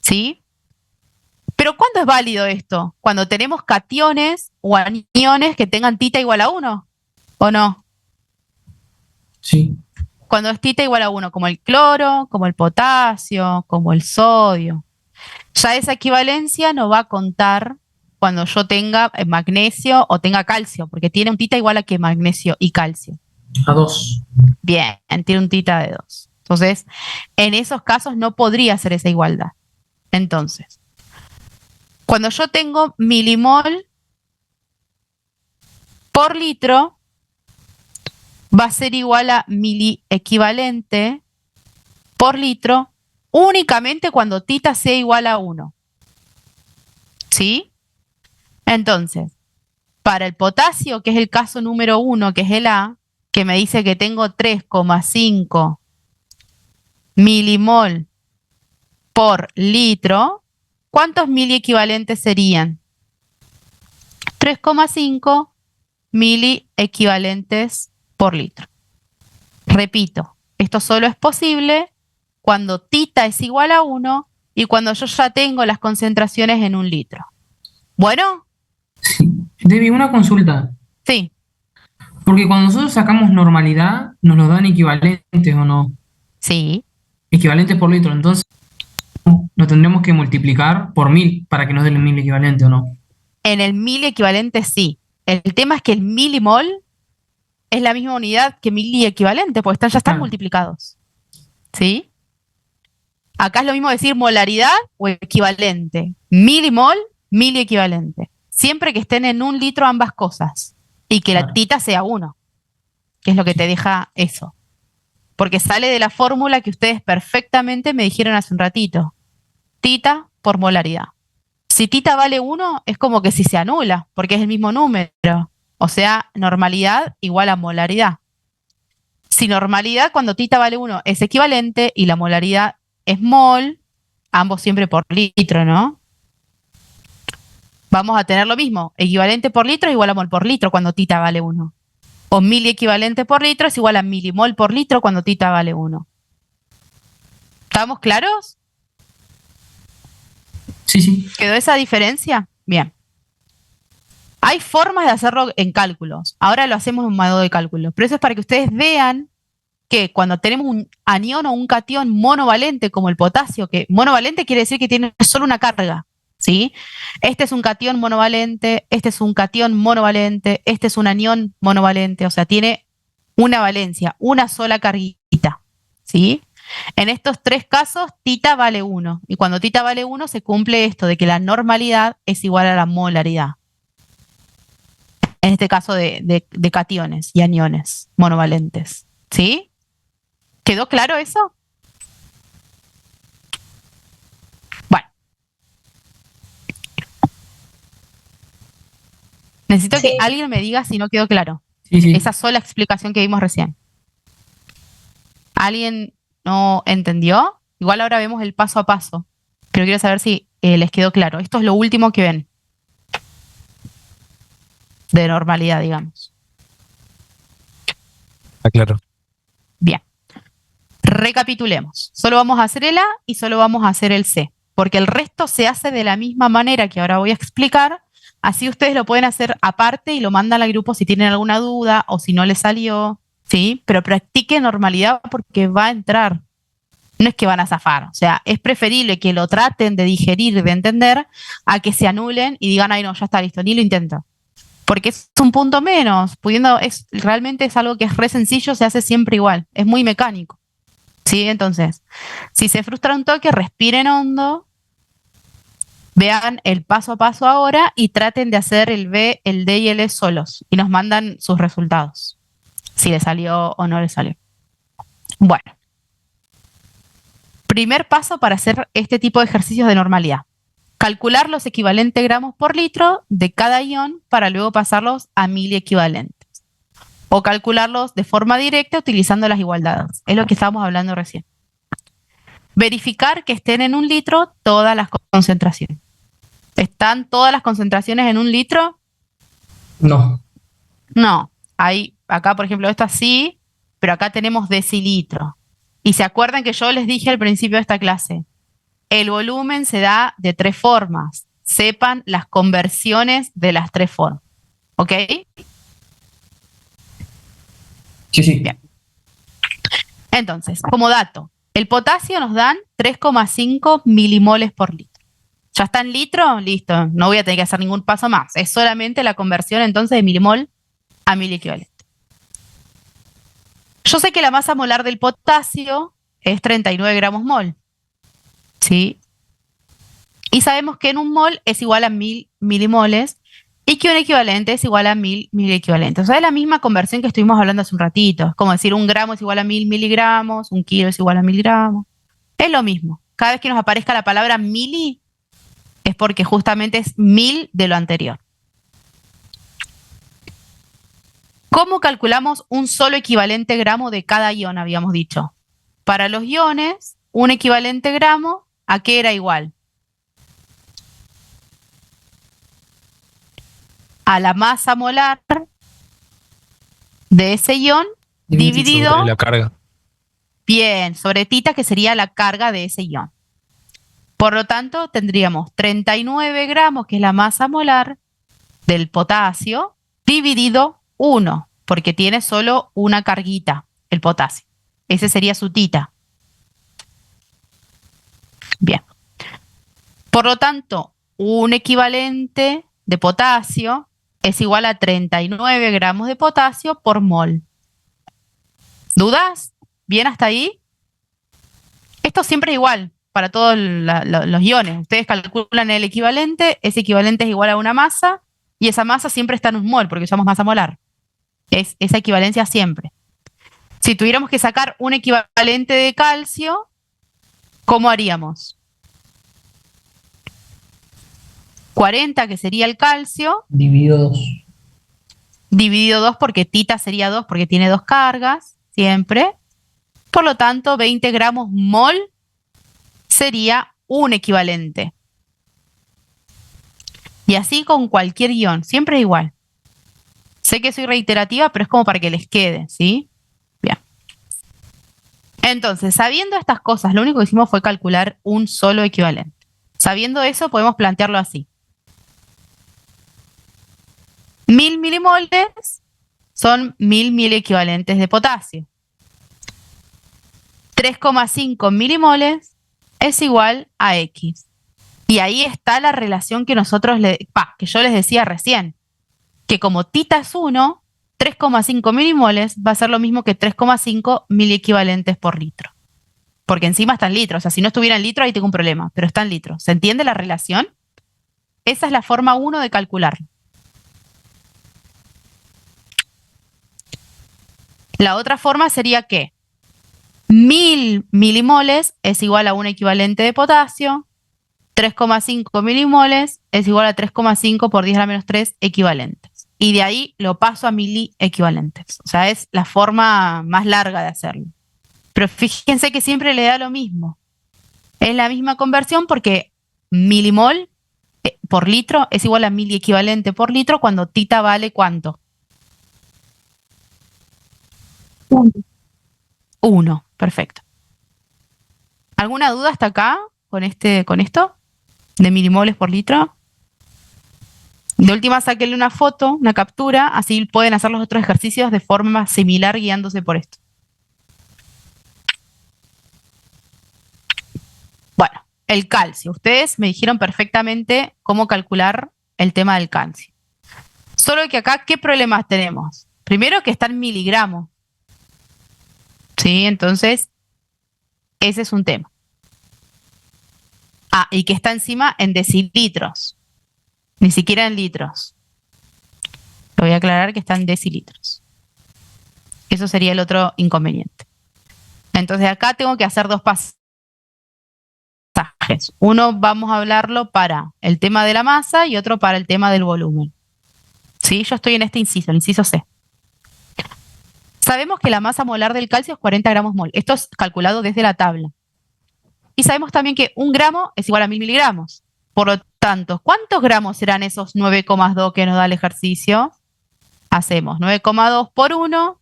¿Sí? Pero ¿cuándo es válido esto? Cuando tenemos cationes o aniones que tengan tita igual a 1, ¿o no? Sí. Cuando es tita igual a 1, como el cloro, como el potasio, como el sodio. Ya esa equivalencia no va a contar cuando yo tenga magnesio o tenga calcio, porque tiene un tita igual a que magnesio y calcio. A 2. Bien, tiene un tita de 2. Entonces, en esos casos no podría ser esa igualdad. Entonces, cuando yo tengo milimol por litro, va a ser igual a miliequivalente por litro únicamente cuando tita sea igual a 1. ¿Sí? Entonces, para el potasio, que es el caso número 1, que es el A, que me dice que tengo 3,5 milimol por litro, ¿cuántos miliequivalentes serían? 3,5 miliequivalentes por litro. Repito, esto solo es posible cuando tita es igual a 1 y cuando yo ya tengo las concentraciones en un litro. Bueno, Sí. Debbie, una consulta. sí, Porque cuando nosotros sacamos normalidad, nos los dan equivalentes o no. sí. Equivalentes por litro. Entonces, lo tendremos que multiplicar por 1000 para que nos den el 1000 equivalente o no. En el miliequivalente sí. El tema es que el milimol es la misma unidad que miliequivalente, porque ya están Claro. multiplicados. ¿Sí? Acá es lo mismo decir molaridad o equivalente. Milimol, miliequivalente. Siempre que estén en un litro ambas cosas. Y que la Claro. tita sea 1, que es lo que te deja eso. Porque sale de la fórmula que ustedes perfectamente me dijeron hace un ratito. Tita por molaridad. Si tita vale 1, es como que si se anula, porque es el mismo número. O sea, normalidad igual a molaridad. Si normalidad cuando tita vale 1 es equivalente y la molaridad es mol, ambos siempre por litro, ¿no? Vamos a tener lo mismo. Equivalente por litro es igual a mol por litro cuando tita vale 1. O miliequivalente por litro es igual a milimol por litro cuando tita vale 1. ¿Estamos claros? Sí, sí. ¿Quedó esa diferencia? Bien. Hay formas de hacerlo en cálculos. Ahora lo hacemos en modo de cálculo. Pero eso es para que ustedes vean que cuando tenemos un anión o un catión monovalente como el potasio, que monovalente quiere decir que tiene solo una carga, ¿sí? Este es un catión monovalente, este es un catión monovalente, este es un anión monovalente, o sea, tiene una valencia, una sola carguita, ¿sí? En estos tres casos, tita vale 1. Y cuando tita vale 1, se cumple esto de que la normalidad es igual a la molaridad. En este caso de cationes y aniones monovalentes. ¿Sí? ¿Quedó claro eso? Bueno. Necesito Sí. que alguien me diga si no quedó claro. Sí, sí. Esa sola explicación que vimos recién. ¿Alguien no entendió? Igual ahora vemos el paso a paso, pero quiero saber si les quedó claro. Esto es lo último que ven de normalidad, digamos. Está claro. Bien. Recapitulemos. Solo vamos a hacer el A y solo vamos a hacer el C, porque el resto se hace de la misma manera que ahora voy a explicar. Así ustedes lo pueden hacer aparte y lo mandan al grupo si tienen alguna duda o si no les salió, ¿sí? Pero practiquen normalidad porque va a entrar. No es que van a zafar. O sea, es preferible que lo traten de digerir, de entender, a que se anulen y digan, ay, no, ya está listo, ni lo intento. Porque es un punto menos. Realmente es algo que es re sencillo, se hace siempre igual. Es muy mecánico. ¿Sí? Entonces, si se frustra un toque, respiren hondo, vean el paso a paso ahora y traten de hacer el B, el D y el E solos. Y nos mandan sus resultados. Si les salió o no les salió. Bueno. Primer paso para hacer este tipo de ejercicios de normalidad. Calcular los equivalentes gramos por litro de cada ion para luego pasarlos a miliequivalentes. O calcularlos de forma directa utilizando las igualdades. Es lo que estábamos hablando recién. Verificar que estén en 1 litro todas las concentraciones. ¿Están todas las concentraciones en 1 litro? No. No. Acá, por ejemplo, esto así, pero acá tenemos decilitro. Y se acuerdan que yo les dije al principio de esta clase, el volumen se da de 3 formas. Sepan las conversiones de las 3 formas. ¿Ok? Sí, sí. Bien. Entonces, como dato, el potasio nos dan 3,5 milimoles por litro. ¿Ya está en litro? Listo. No voy a tener que hacer ningún paso más. Es solamente la conversión entonces de milimol a mil equivalente. Yo sé que la masa molar del potasio es 39 gramos mol. ¿Sí? Y sabemos que en 1 mol es igual a 1000 milimoles y que un equivalente es igual a 1000 equivalentes. O sea, es la misma conversión que estuvimos hablando hace un ratito. Es como decir 1 gramo es igual a 1000 miligramos, 1 kilo es igual a 1000 gramos. Es lo mismo. Cada vez que nos aparezca la palabra mili es porque justamente es 1000 de lo anterior. ¿Cómo calculamos un solo equivalente gramo de cada ion? Habíamos dicho. Para los iones, un equivalente gramo, ¿a qué era igual? A la masa molar de ese ion dividido Sobre la carga. bien sobre tita, que sería la carga de ese ion. Por lo tanto, tendríamos 39 gramos, que es la masa molar del potasio, dividido 1, porque tiene solo una carguita, el potasio. Ese sería su tita. Bien. Por lo tanto, un equivalente de potasio es igual a 39 gramos de potasio por mol. ¿Dudas? ¿Bien hasta ahí? Esto siempre es igual para todos los iones. Ustedes calculan el equivalente, ese equivalente es igual a una masa, y esa masa siempre está en 1 mol, porque usamos masa molar. Es esa equivalencia siempre. Si tuviéramos que sacar un equivalente de calcio, ¿cómo haríamos? 40, que sería el calcio, Dividido 2. dividido 2, porque tita sería 2, porque tiene 2 cargas, siempre. Por lo tanto, 20 gramos mol sería un equivalente. Y así con cualquier ion, siempre es igual. Sé que soy reiterativa, pero es como para que les quede, ¿sí? Bien. Entonces, sabiendo estas cosas, lo único que hicimos fue calcular un solo equivalente. Sabiendo eso, podemos plantearlo así. 1000 milimoles son 1000 equivalentes de potasio. 3,5 milimoles es igual a X. Y ahí está la relación que que yo les decía recién, que como tita es 1, 3,5 milimoles va a ser lo mismo que 3,5 equivalentes por litro. Porque encima está en litros. O sea, si no estuviera en litro, ahí tengo un problema, pero está en litros. ¿Se entiende la relación? Esa es la forma 1 de calcularlo. La otra forma sería que 1000 milimoles es igual a un equivalente de potasio, 3,5 milimoles es igual a 3,5 por 10 a la menos 3 equivalentes. Y de ahí lo paso a miliequivalentes. O sea, es la forma más larga de hacerlo. Pero fíjense que siempre le da lo mismo. Es la misma conversión porque milimol por litro es igual a miliequivalente por litro cuando tita vale ¿cuánto? 1, perfecto. ¿Alguna duda hasta acá con esto? ¿De milimoles por litro? De última, sáquenle una foto, una captura, así pueden hacer los otros ejercicios de forma similar guiándose por esto. Bueno, el calcio. Ustedes me dijeron perfectamente cómo calcular el tema del calcio. Solo que acá, ¿qué problemas tenemos? Primero que está en miligramos. ¿Sí? Entonces, ese es un tema. Ah, y que está encima en decilitros. Ni siquiera en litros. Lo voy a aclarar que está en decilitros. Eso sería el otro inconveniente. Entonces acá tengo que hacer 2 pasajes. Uno vamos a hablarlo para el tema de la masa y otro para el tema del volumen. ¿Sí? Yo estoy en este inciso, el inciso C. Sabemos que la masa molar del calcio es 40 gramos mol. Esto es calculado desde la tabla. Y sabemos también que 1 gramo es igual a 1000 miligramos. Por lo tanto, ¿cuántos gramos serán esos 9,2 que nos da el ejercicio? Hacemos 9,2 por 1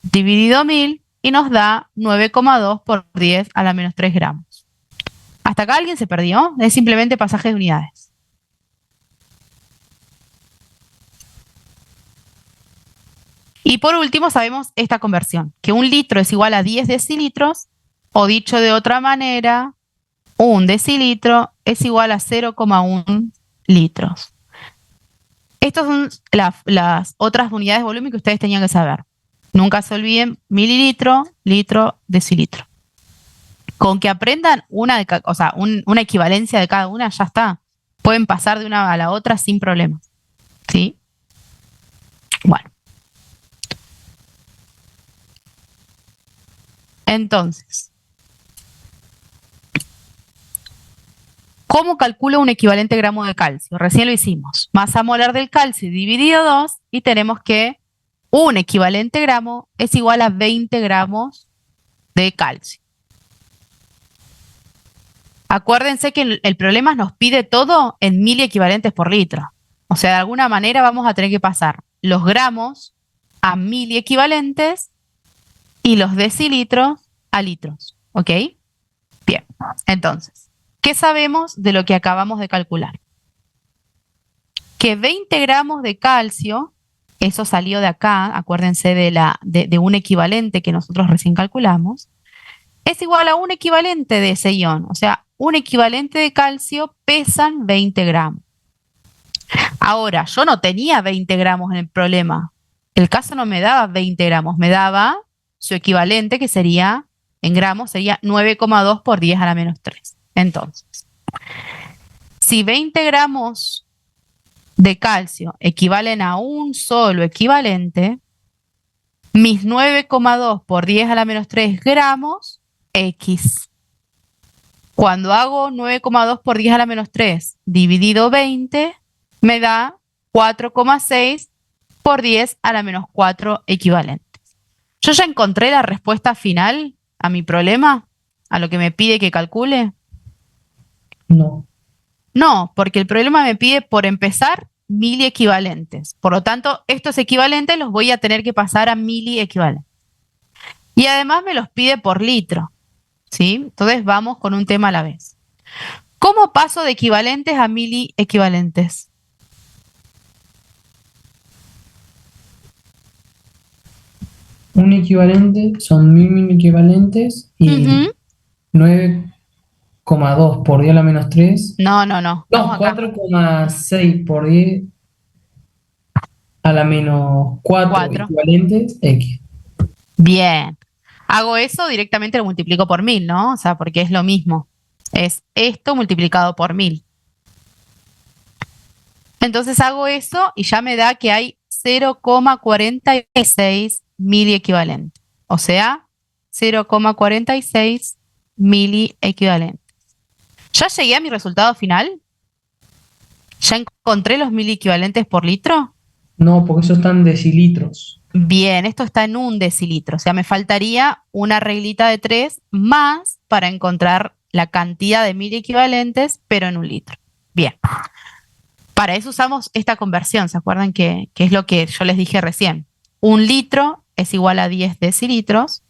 dividido 1000 y nos da 9,2 por 10 a la menos 3 gramos. ¿Hasta acá alguien se perdió? Es simplemente pasaje de unidades. Y por último sabemos esta conversión, que 1 litro es igual a 10 decilitros, o dicho de otra manera, 1 decilitro es igual a 0,1 litros. Estas son las otras unidades de volumen que ustedes tenían que saber. Nunca se olviden mililitro, litro, decilitro. Con que aprendan una equivalencia de cada una, ya está. Pueden pasar de una a la otra sin problemas. ¿Sí? Bueno. Entonces, ¿cómo calculo un equivalente gramo de calcio? Recién lo hicimos. Masa molar del calcio dividido 2 y tenemos que un equivalente gramo es igual a 20 gramos de calcio. Acuérdense que el problema nos pide todo en miliequivalentes por litro. O sea, de alguna manera vamos a tener que pasar los gramos a miliequivalentes y los decilitros a litros. ¿Ok? Bien, entonces, ¿qué sabemos de lo que acabamos de calcular? Que 20 gramos de calcio, eso salió de acá, acuérdense de un equivalente que nosotros recién calculamos, es igual a un equivalente de ese ion. O sea, un equivalente de calcio pesan 20 gramos. Ahora, yo no tenía 20 gramos en el problema. El caso no me daba 20 gramos, me daba su equivalente, que sería, en gramos, sería 9,2 por 10 a la menos 3. Entonces, si 20 gramos de calcio equivalen a un solo equivalente, mis 9,2 por 10 a la menos 3 gramos, X. Cuando hago 9,2 por 10 a la menos 3 dividido 20, me da 4,6 por 10 a la menos 4 equivalentes. Yo ya encontré la respuesta final a mi problema, a lo que me pide que calcule. No. No, porque el problema me pide, por empezar, miliequivalentes. Por lo tanto, estos equivalentes los voy a tener que pasar a miliequivalentes. Y además me los pide por litro. ¿Sí? Entonces vamos con un tema a la vez. ¿Cómo paso de equivalentes a miliequivalentes? Un equivalente son 1000 equivalentes y Ujú. 9,2 por 10 a la menos 3. No. No, Vamos acá. 4,6 por 10 a la menos 4 4. equivalentes X. Bien. Hago eso, directamente lo multiplico por 1000, ¿no? O sea, porque es lo mismo. Es esto multiplicado por 1000. Entonces hago eso y ya me da que hay 0,46 miliequivalentes. O sea, 0,46 miliequivalentes. ¿Ya llegué a mi resultado final? ¿Ya encontré los miliequivalentes por litro? No, porque eso están decilitros. Bien, esto está en 1 decilitro. O sea, me faltaría una reglita de 3 más para encontrar la cantidad de miliequivalentes, pero en 1 litro. Bien. Para eso usamos esta conversión. ¿Se acuerdan que es lo que yo les dije recién? 1 litro es igual a 10 decilitros.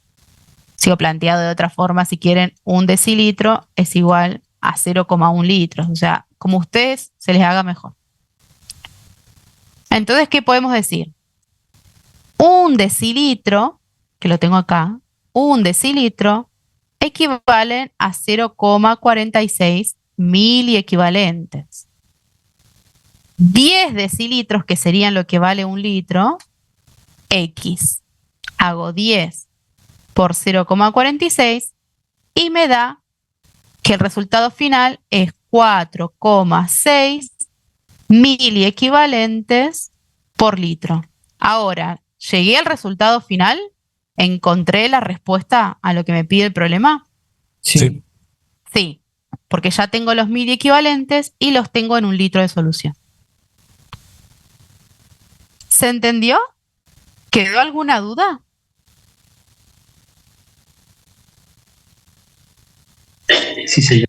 Sigo planteado de otra forma, si quieren, 1 decilitro es igual a 0,1 litros. O sea, como a ustedes se les haga mejor. Entonces, ¿qué podemos decir? 1 decilitro, que lo tengo acá, 1 decilitro equivalen a 0,46 miliequivalentes. 10 decilitros, que serían lo que vale 1 litro, X. Hago 10 por 0,46 y me da que el resultado final es 4,6 miliequivalentes por litro. Ahora, ¿llegué al resultado final? ¿Encontré la respuesta a lo que me pide el problema? Sí. Sí, porque ya tengo los miliequivalentes y los tengo en 1 litro de solución. ¿Se entendió? ¿Quedó alguna duda? Sí, señor.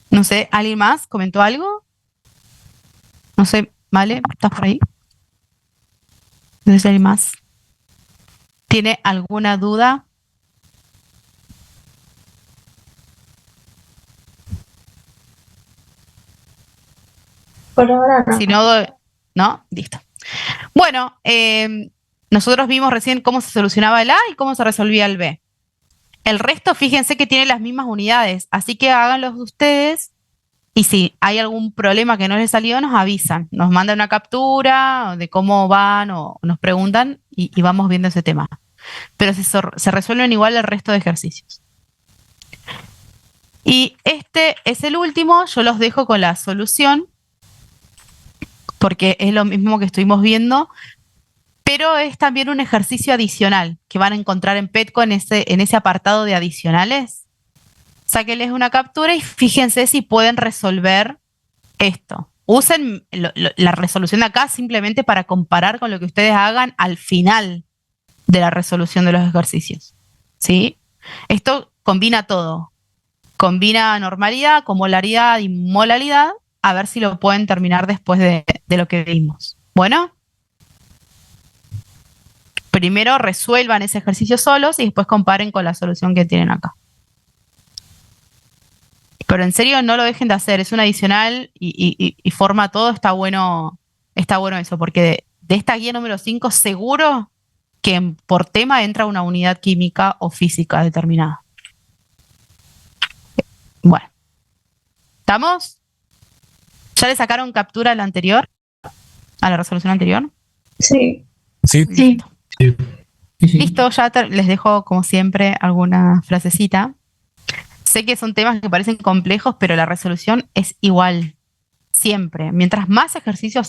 No sé, ¿alguien más comentó algo? No sé, ¿vale? ¿Estás por ahí? No sé si alguien más tiene alguna duda. Por ahora no. Si no, ¿no? Listo. Bueno, nosotros vimos recién cómo se solucionaba el A y cómo se resolvía el B. El resto, fíjense que tiene las mismas unidades, así que háganlos ustedes y si hay algún problema que no les salió, nos avisan, nos mandan una captura de cómo van o nos preguntan y vamos viendo ese tema. Pero se resuelven igual el resto de ejercicios. Y este es el último, yo los dejo con la solución, porque es lo mismo que estuvimos viendo, pero es también un ejercicio adicional que van a encontrar en Petco en ese apartado de adicionales. Sáquenles una captura y fíjense si pueden resolver esto. Usen la resolución de acá simplemente para comparar con lo que ustedes hagan al final de la resolución de los ejercicios. ¿Sí? Esto combina todo. Combina normalidad, comolaridad y molalidad, a ver si lo pueden terminar después de lo que vimos. Bueno. Primero resuelvan ese ejercicio solos y después comparen con la solución que tienen acá. Pero en serio no lo dejen de hacer, es un adicional y forma todo, está bueno eso, porque de esta guía número 5 seguro que por tema entra una unidad química o física determinada. Bueno, ¿estamos? ¿Ya le sacaron captura a la anterior? ¿A la resolución anterior? Sí. Sí. Sí. Sí, sí. Listo, ya les dejo como siempre alguna frasecita. Sé que son temas que parecen complejos, pero la resolución es igual, siempre. Mientras más ejercicios